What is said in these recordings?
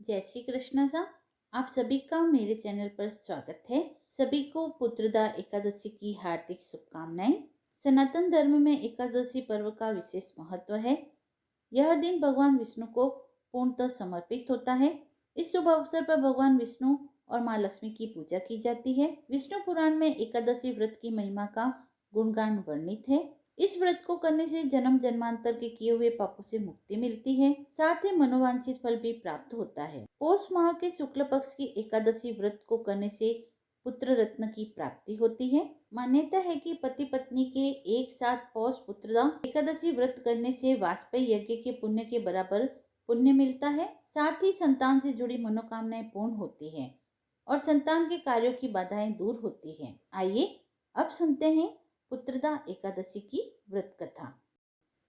जय श्री कृष्ण सा। आप सभी का मेरे चैनल पर स्वागत है। सभी को पुत्रदा एकादशी की हार्दिक शुभकामनाएं। सनातन धर्म में एकादशी पर्व का विशेष महत्व है। यह दिन भगवान विष्णु को पूर्णतः समर्पित होता है। इस शुभ अवसर पर भगवान विष्णु और माँ लक्ष्मी की पूजा की जाती है। विष्णु पुराण में एकादशी व्रत की महिमा का गुणगान वर्णित है। इस व्रत को करने से जन्म जन्मांतर के किए हुए पापों से मुक्ति मिलती है, साथ ही मनोवांछित फल भी प्राप्त होता है। पौष माह के शुक्ल पक्ष की एकादशी व्रत को करने से पुत्र रत्न की प्राप्ति होती है। मान्यता है कि पति पत्नी के एक साथ पौष पुत्रदा एकादशी व्रत करने से वाजपेयी यज्ञ के पुण्य के बराबर पुण्य मिलता है। साथ ही संतान से जुड़ी मनोकामनाएं पूर्ण होती है और संतान के कार्यों की बाधाएं दूर होती है। आइए अब सुनते हैं पुत्रदा एकादशी की व्रत कथा।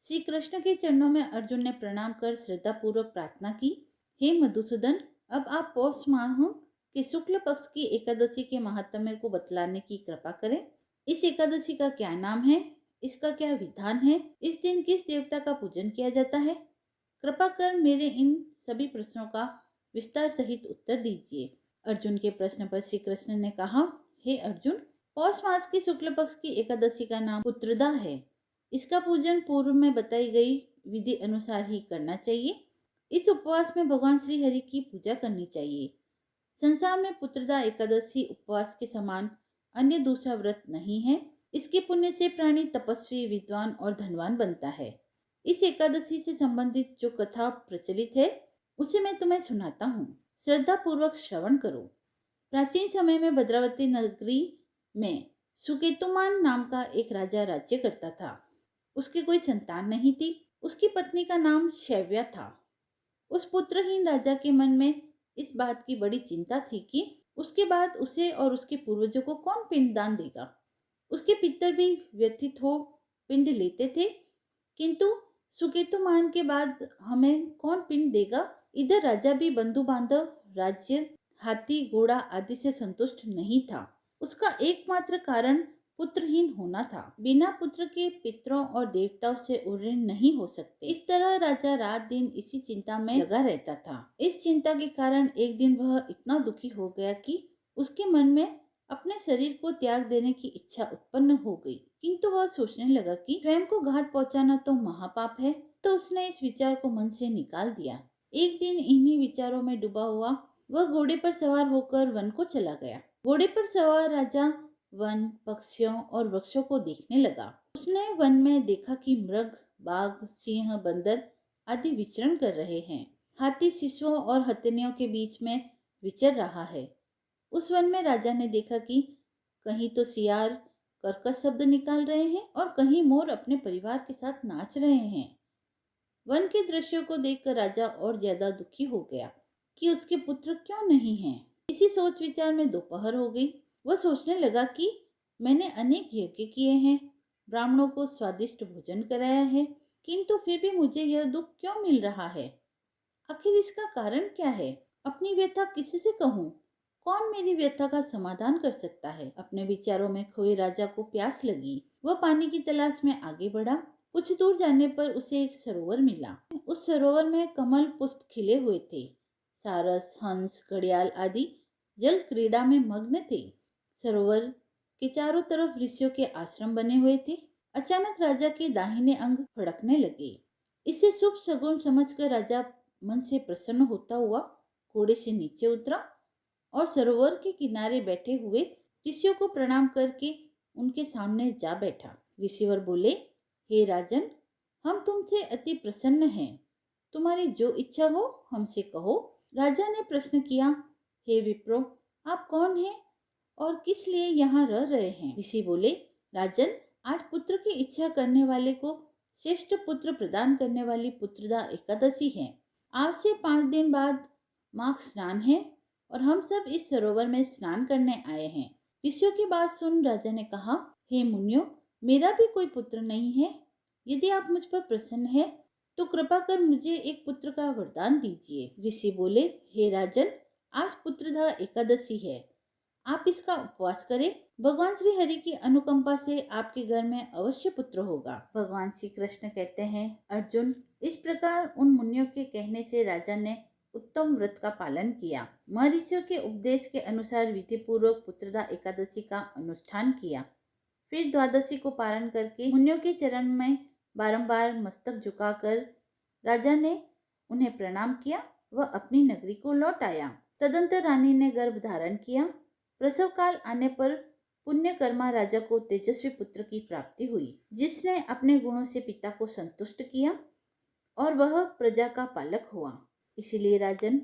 श्री कृष्ण के चरणों में अर्जुन ने प्रणाम कर श्रद्धा पूर्वक प्रार्थना की, हे मधुसूदन, अब आप पौष माह के शुक्ल पक्ष की एकादशी के महात्म्य को बतलाने की कृपा करें। इस एकादशी का क्या नाम है, इसका क्या विधान है, इस दिन किस देवता का पूजन किया जाता है? कृपा कर मेरे इन सभी प्रश्नों का विस्तार सहित उत्तर दीजिए। अर्जुन के प्रश्न पर श्री कृष्ण ने कहा, हे अर्जुन, पौष मास की शुक्ल पक्ष की एकादशी का नाम पुत्रदा है। इसका पूजन पूर्व में बताई गई विधि अनुसार ही करना चाहिए। इस उपवास में भगवान श्री हरि की पूजा करनी चाहिए। संसार में पुत्रदा एकादशी उपवास के समान अन्य दूसरा व्रत नहीं है। इसके पुण्य से प्राणी तपस्वी, विद्वान और धनवान बनता है। इस एकादशी से संबंधित जो कथा प्रचलित है उसे मैं तुम्हें सुनाता हूँ। श्रद्धा पूर्वक श्रवण करो। प्राचीन समय में भद्रावती नगरी में सुकेतुमान नाम का एक राजा राज्य करता था। उसकी कोई संतान नहीं थी। उसकी पत्नी का नाम शैव्या था। उस पुत्रहीन राजा के मन में इस बात की बड़ी चिंता थी कि उसके बाद उसे और उसके पूर्वजों को कौन पिंडदान देगा। उसके पितर भी व्यथित हो पिंड लेते थे, किंतु सुकेतुमान के बाद हमें कौन पिंड देगा। इधर राजा भी बंधु बांधव, राज्य, हाथी घोड़ा आदि से संतुष्ट नहीं था। उसका एकमात्र कारण पुत्रहीन होना था। बिना पुत्र के पितरों और देवताओं से उन्नति नहीं हो सकते। इस तरह राजा रात दिन इसी चिंता में लगा रहता था। इस चिंता के कारण एक दिन वह इतना दुखी हो गया कि उसके मन में अपने शरीर को त्याग देने की इच्छा उत्पन्न हो गई। किंतु वह सोचने लगा कि स्वयं को घात पहुंचाना तो महापाप है, तो उसने इस विचार को मन से निकाल दिया। एक दिन इन्हीं विचारों में डूबा हुआ वह घोड़े पर सवार होकर वन को चला गया। घोड़े पर सवार राजा वन, पक्षियों और वृक्षों को देखने लगा। उसने वन में देखा कि मृग, बाघ, सिंह, बंदर आदि विचरण कर रहे हैं। हाथी शिशुओं और हथिनियों के बीच में विचर रहा है। उस वन में राजा ने देखा कि कहीं तो सियार कर्कश शब्द निकाल रहे हैं और कहीं मोर अपने परिवार के साथ नाच रहे हैं। वन के दृश्यों को देखकर राजा और ज्यादा दुखी हो गया कि उसके पुत्र क्यों नहीं हैं। इसी सोच विचार में दोपहर हो गई। वह सोचने लगा कि मैंने अनेक यज्ञ किए हैं, ब्राह्मणों को स्वादिष्ट भोजन कराया है, किंतु फिर भी मुझे यह दुख क्यों मिल रहा है। आखिर इसका कारण क्या है? अपनी व्यथा किसी से कहूँ? कौन मेरी व्यथा का समाधान कर सकता है? अपने विचारों में खोए राजा को प्यास लगी। वह पानी की तलाश में आगे बढ़ा। कुछ दूर जाने पर उसे एक सरोवर मिला। उस सरोवर में कमल पुष्प खिले हुए थे। सारस, हंस, घड़ियाल आदि जल क्रीड़ा में मग्न थे। सरोवर के चारों तरफ ऋषियों के आश्रम बने हुए थे। अचानक राजा के दाहिने अंग फड़कने लगे। इसे शुभ शगुन समझकर राजा मन से प्रसन्न होता हुआ घोड़े से नीचे उतरा और सरोवर के किनारे बैठे हुए ऋषियों को प्रणाम करके उनके सामने जा बैठा। ऋषिवर बोले, हे राजन, हम तुमसे अति प्रसन्न हैं। तुम्हारी जो इच्छा हो हमसे कहो। राजा ने प्रश्न किया, हे विप्रो, आप कौन हैं और किस लिए यहाँ रह रहे हैं? ऋषि बोले, राजन, आज पुत्र की इच्छा करने वाले को श्रेष्ठ पुत्र प्रदान करने वाली पुत्रदा एकादशी है। आज से 5 दिन बाद माघ स्नान है और हम सब इस सरोवर में स्नान करने आए हैं। ऋषियों की बात सुन राजा ने कहा, हे मुनियों, मेरा भी कोई पुत्र नहीं है। यदि आप मुझ पर प्रसन्न हैं तो कृपा कर मुझे एक पुत्र का वरदान दीजिए। ऋषि बोले, हे राजन, आज पुत्रदा एकादशी है, आप इसका उपवास करें। भगवान श्री हरि की अनुकंपा से आपके घर में अवश्य पुत्र होगा। भगवान श्री कृष्ण कहते हैं, अर्जुन, इस प्रकार उन मुनियों के कहने से राजा ने उत्तम व्रत का पालन किया। महर्षियों के उपदेश के अनुसार विधि पूर्वक पुत्रदा एकादशी का अनुष्ठान किया। फिर द्वादशी को पारण करके मुनियों के चरण में बारंबार मस्तक झुकाकर राजा ने उन्हें प्रणाम किया। वह अपनी नगरी को लौट आया। तदंतर रानी ने गर्भ धारण किया। प्रसव काल आने पर पुण्यकर्मा राजा को तेजस्वी पुत्र की प्राप्ति हुई, जिसने अपने गुणों से पिता को संतुष्ट किया और वह प्रजा का पालक हुआ। इसीलिए राजन,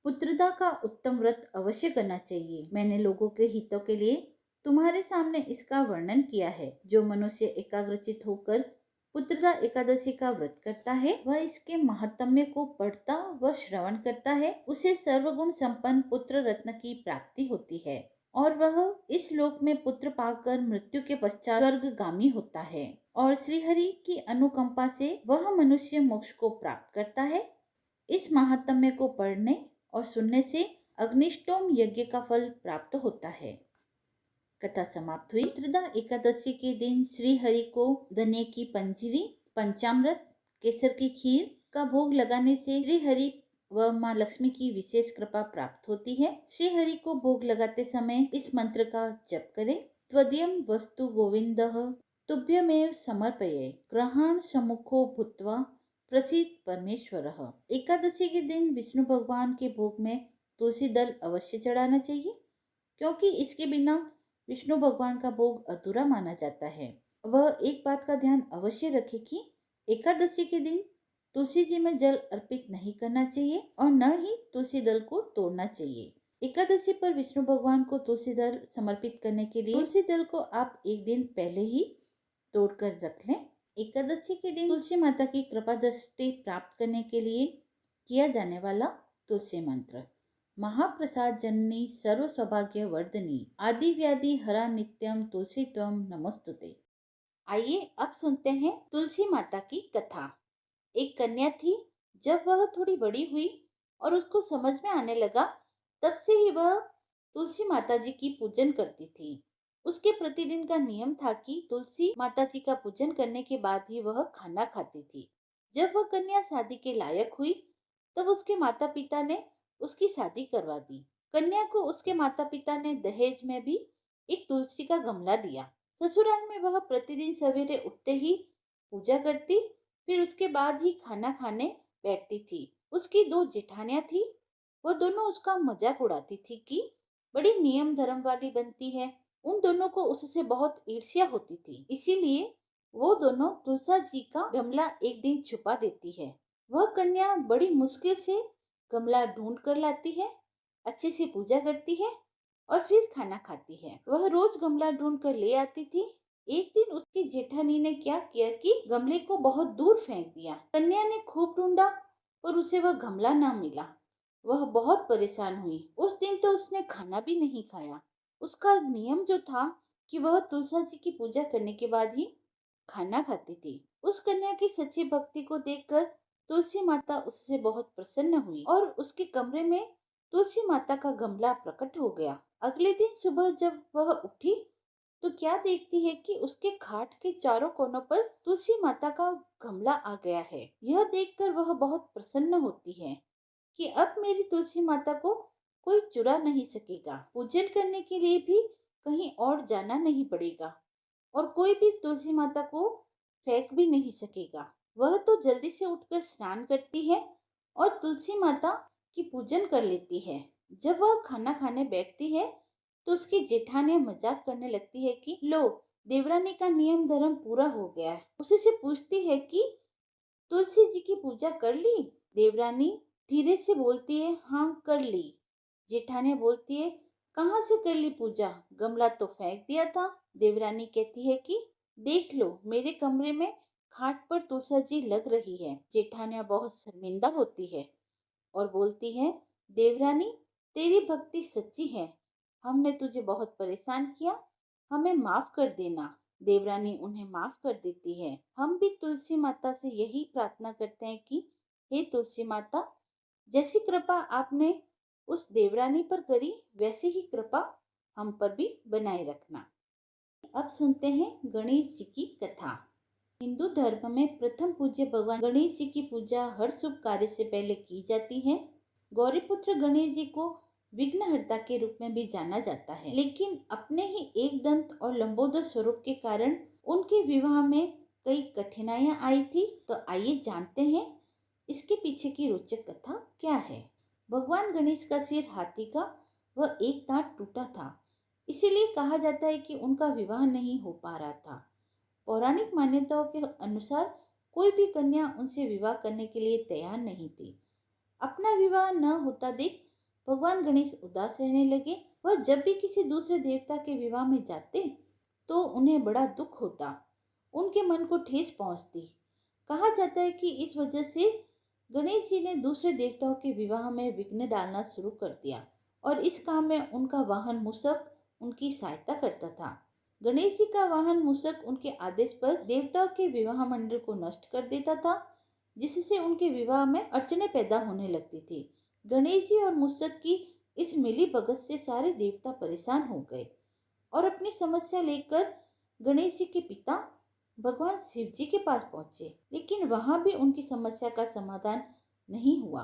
पुत्रदा का उत्तम व्रत अवश्य करना चाहिए। मैंने लोगों के हितों के लिए तुम्हारे सामने इसका वर्णन किया है। जो मनुष्य एकाग्रचित होकर पुत्रदा एकादशी का व्रत करता है, वह इसके महात्म्य को पढ़ता व श्रवण करता है, उसे सर्वगुण संपन्न पुत्र रत्न की प्राप्ति होती है और वह इस लोक में पुत्र पाकर मृत्यु के पश्चात स्वर्गगामी होता है और श्रीहरि की अनुकंपा से वह मनुष्य मोक्ष को प्राप्त करता है। इस महात्म्य को पढ़ने और सुनने से अग्निष्टोम यज्ञ का फल प्राप्त होता है। कथा समाप्त हुई। पुत्रदा एकादशी के दिन श्री हरि को धनिये की पंजीरी, पंचामृत, केसर की खीर का भोग लगाने से श्री हरि व माँ लक्ष्मी की विशेष कृपा प्राप्त होती है। श्री हरि को भोग लगाते समय इस मंत्र का जप करें। त्वदीयं वस्तु गोविंदः तुभ्यमेव समर्पये ग्रहण सम्मुखो भूत्वा प्रसीद परमेश्वरः। एकादशी के दिन विष्णु भगवान के भोग में तुलसी दल अवश्य चढ़ाना चाहिए, क्योंकि इसके बिना विष्णु भगवान का भोग अधूरा माना जाता है। वह एक बात का ध्यान अवश्य रखे कि एकादशी के दिन तुलसी जी में जल अर्पित नहीं करना चाहिए और न ही तुलसी दल को तोड़ना चाहिए। एकादशी पर विष्णु भगवान को तुलसी दल समर्पित करने के लिए तुलसी दल को आप एक दिन पहले ही तोड़कर रख लें। एकादशी के दिन तुलसी माता की कृपा दृष्टि प्राप्त करने के लिए किया जाने वाला तुलसी मंत्र: महाप्रसाद जननी सर्व सौभाग्य वर्धनी आदि व्याधि हरा नित्यम तुलसी त्वम नमस्तुते। आइए अब सुनते हैं तुलसी माता की कथा। एक कन्या थी। जब वह थोड़ी बड़ी हुई और उसको समझ में आने लगा, तब से ही वह तुलसी माता जी की पूजन करती थी। उसके प्रतिदिन का नियम था कि तुलसी माता जी का पूजन करने के बाद ही वह खाना खाती थी। जब वह कन्या शादी के लायक हुई, तब उसके माता पिता ने उसकी शादी करवा दी। कन्या को उसके माता पिता ने दहेज में भी एक तुलसी का गमला दिया। ससुराल में वह प्रतिदिन सवेरे उठते ही पूजा करती, फिर उसके बाद ही खाना खाने बैठती थी। उसकी दो जेठानियां थी। वो दोनों उसका मजाक उड़ाती थी कि बड़ी नियम धर्म वाली बनती है। उन दोनों को उससे बहुत ईर्ष्या होती थी, इसीलिए वो दोनों तुलसा जी का गमला एक दिन छुपा देती है। वह कन्या बड़ी मुश्किल से गमला ढूंढ कर लाती है, अच्छे से पूजा करती है और फिर खाना खाती है। वह रोज गमला ढूंढ कर ले आती थी। एक दिन उसकी जेठानी ने क्या किया कि गमले को बहुत दूर फेंक दिया। कन्या ने खूब ढूंढा पर उसे वह गमला ना मिला। वह बहुत परेशान हुई। उस दिन तो उसने खाना भी नहीं खाया। उसका नियम जो था कि वह तुलसा जी की पूजा करने के बाद ही खाना खाती थी। उस कन्या की सच्ची भक्ति को देखकर तुलसी माता उससे बहुत प्रसन्न हुई और उसके कमरे में तुलसी माता का गमला प्रकट हो गया। अगले दिन सुबह जब वह उठी तो क्या देखती है कि उसके खाट के चारों कोनों पर तुलसी माता का गमला आ गया है। यह देखकर वह बहुत प्रसन्न होती है कि अब मेरी तुलसी माता को कोई चुरा नहीं सकेगा। पूजन करने के लिए भी कहीं और जाना नहीं पड़ेगा और कोई भी तुलसी माता को फेंक भी नहीं सकेगा। वह तो जल्दी से उठकर स्नान करती है और तुलसी माता की पूजन कर लेती है। जब वह खाना खाने बैठती है तो उसकी जेठानियां मजाक करने लगती है कि लो, देवरानी का नियम धर्म पूरा हो गया है। उसी से पूछती है कि तुलसी जी की पूजा कर ली? देवरानी धीरे से बोलती है, हाँ कर ली। जेठानियां बोलती है, कहाँ से कर ली पूजा? गमला तो फेंक दिया था। देवरानी कहती है कि देख लो, मेरे कमरे में खाट पर तुलसा जी लग रही है। जेठानिया बहुत शर्मिंदा होती है और बोलती है, देवरानी तेरी भक्ति सच्ची है, हमने तुझे बहुत परेशान किया, हमें माफ कर देना। देवरानी उन्हें माफ कर देती है। हम भी तुलसी माता से यही प्रार्थना करते हैं कि हे तुलसी माता, जैसी कृपा आपने उस देवरानी पर करी, वैसे ही कृपा हम पर भी बनाए रखना। अब सुनते हैं गणेश जी की कथा। हिंदू धर्म में प्रथम पूज्य भगवान गणेश जी की पूजा हर शुभ कार्य से पहले की जाती है। गौरीपुत्र गणेश जी को विघ्नहर्ता के रूप में भी जाना जाता है, लेकिन अपने ही एक दंत और लंबोदर स्वरूप के कारण उनके विवाह में कई कठिनाइयां आई थी। तो आइए जानते हैं इसके पीछे की रोचक कथा क्या है। भगवान गणेश का सिर हाथी का व एक दांत टूटा था, इसीलिए कहा जाता है कि उनका विवाह नहीं हो पा रहा था। पौराणिक मान्यताओं के अनुसार कोई भी कन्या उनसे विवाह करने के लिए तैयार नहीं थी। अपना विवाह न होता देख भगवान गणेश उदास रहने लगे। वह जब भी किसी दूसरे देवता के विवाह में जाते तो उन्हें बड़ा दुख होता, उनके मन को ठेस पहुंचती। कहा जाता है कि इस वजह से गणेश जी ने दूसरे देवताओं के विवाह में विघ्न डालना शुरू कर दिया और इस काम में उनका वाहन मूषक उनकी सहायता करता था। गणेश जी का वाहन मूषक उनके आदेश पर देवताओं के विवाह मंडल को नष्ट कर देता था, जिससे उनके विवाह में अड़चने पैदा होने लगती थी। गणेश जी और मूषक की इस मिली भगत से सारे देवता परेशान हो गए और अपनी समस्या लेकर गणेश जी के पिता भगवान शिव जी के पास पहुंचे, लेकिन वहां भी उनकी समस्या का समाधान नहीं हुआ।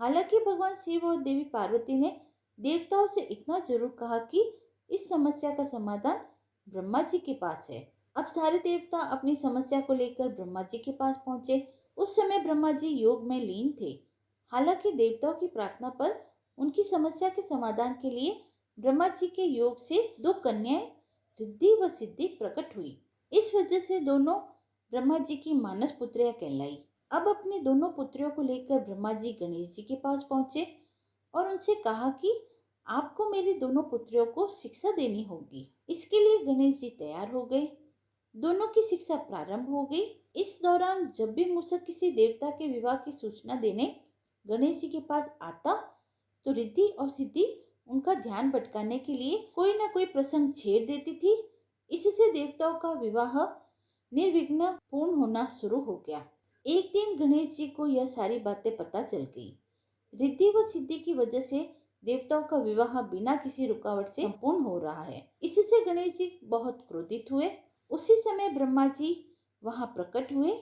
हालांकि भगवान शिव और देवी पार्वती ने देवताओं से इतना जरूर कहा कि इस समस्या का समाधान ब्रह्मा जी के पास है। अब सारे देवता अपनी समस्या को लेकर ब्रह्मा जी के पास पहुंचे। उस समय ब्रह्मा जी योग में लीन थे। हालांकि देवताओं की प्रार्थना पर उनकी समस्या के समाधान के लिए ब्रह्मा जी के योग से दो कन्याएं रिद्धि व सिद्धि प्रकट हुई। इस वजह से दोनों ब्रह्मा जी की मानस पुत्रियां कहलाई। अब अपनी दोनों पुत्रियों को लेकर ब्रह्मा जी गणेश जी के पास पहुंचे और उनसे कहा कि आपको मेरी दोनों पुत्रियों को शिक्षा देनी होगी। इसके लिए गणेश जी तैयार हो गए। दोनों की शिक्षा प्रारंभ हो गई। इस दौरान जब भी मूषक किसी देवता के विवाह की सूचना देने गणेश जी के पास आता तो रिद्धि और सिद्धि उनका ध्यान भटकाने के लिए कोई ना कोई प्रसंग छेड़ देती थी। इससे देवताओं का विवाह निर्विघ्न पूर्ण होना शुरू हो गया। एक दिन गणेश जी को यह सारी बातें पता चल गई। रिद्धि व सिद्धि की वजह से देवताओं का विवाह बिना किसी रुकावट से संपूर्ण हो रहा है। इससे गणेश जी बहुत क्रोधित हुए। उसी समय ब्रह्मा जी वहां प्रकट हुए।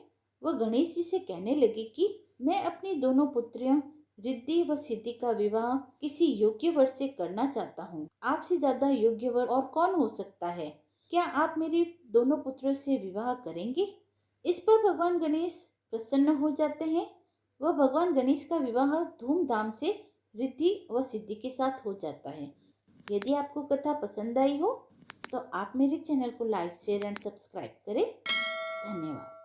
वह गणेश जी से कहने लगे कि मैं अपनी दोनों पुत्रियों रिद्धि व सिद्धि का विवाह किसी योग्य वर से करना चाहता हूँ। आपसे ज्यादा योग्य वर और कौन हो सकता है? क्या आप मेरी दोनों पुत्रियों से विवाह करेंगे? इस पर भगवान गणेश प्रसन्न हो जाते हैं। वह भगवान गणेश का विवाह धूमधाम से रिद्धि व सिद्धि के साथ हो जाता है। यदि आपको कथा पसंद आई हो तो आप मेरे चैनल को लाइक, शेयर एंड सब्सक्राइब करें। धन्यवाद।